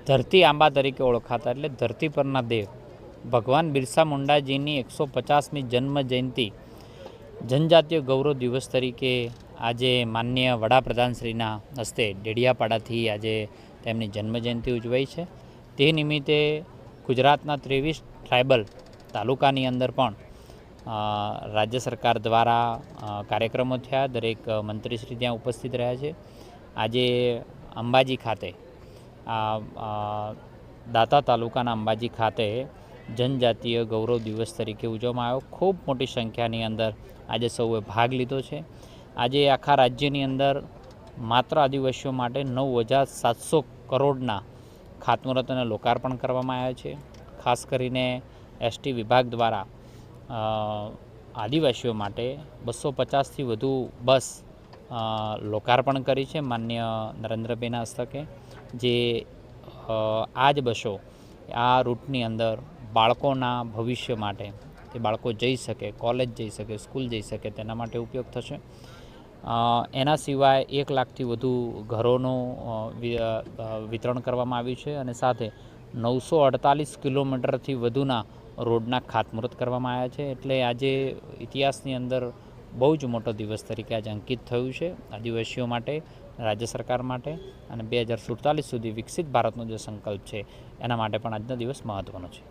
ધરતી આંબા તરીકે ઓળખાતા એટલે ધરતી પરના દેવ ભગવાન બિરસા મુંડાજીની 150મી જન્મ જયંતિ જનજાતીય ગૌરવ દિવસ તરીકે આજે માનનીય વડાપ્રધાનશ્રીના હસ્તે ડેડિયાપાડાથી આજે તેમની જન્મજયંતિ ઉજવાઈ છે। તે નિમિત્તે ગુજરાતના 23 ટ્રાઇબલ તાલુકાની અંદર પણ રાજ્ય સરકાર દ્વારા કાર્યક્રમો થયા। દરેક મંત્રીશ્રી ત્યાં ઉપસ્થિત રહ્યા છે। આજે અંબાજી ખાતે દાતા તાલુકાના અંબાજી ખાતે જનજાતીય ગૌરવ દિવસ તરીકે ઉજવવામાં આવ્યો। ખૂબ મોટી સંખ્યાની અંદર આજે સૌએ ભાગ લીધો છે। આજે આખા રાજ્યની અંદર માત્ર આદિવાસીઓ માટે 9,700 કરોડના ખાતમુહૂર્ત અને લોકાર્પણ કરવામાં આવ્યા છે। ખાસ કરીને એસટી વિભાગ દ્વારા આદિવાસીઓ માટે 250થી વધુ બસ લોકાર્પણ કરી છે માનનીય નરેન્દ્રભાઈના હસ્તકે। જે આ જ બસો આ રૂટની અંદર બાળકોના ભવિષ્ય માટે તે બાળકો જઈ શકે, કોલેજ જઈ શકે, સ્કૂલ જઈ શકે તેના માટે ઉપયોગ થશે। એના સિવાય 1 લાખથી વધુ ઘરોનું વિતરણ કરવામાં આવ્યું છે અને સાથે 948 કિલોમીટરથી વધુના રોડના ખાતમુહૂર્ત કરવામાં આવ્યા છે। એટલે આજે ઇતિહાસની અંદર બહુ જ મોટો દિવસ તરીકે આજે અંકિત થયું છે આદિવાસીઓ માટે, રાજ્ય સરકાર માટે અને 2047 સુધી વિકસિત ભારતનો જે સંકલ્પ છે એના માટે પણ આજનો દિવસ મહત્ત્વનો છે।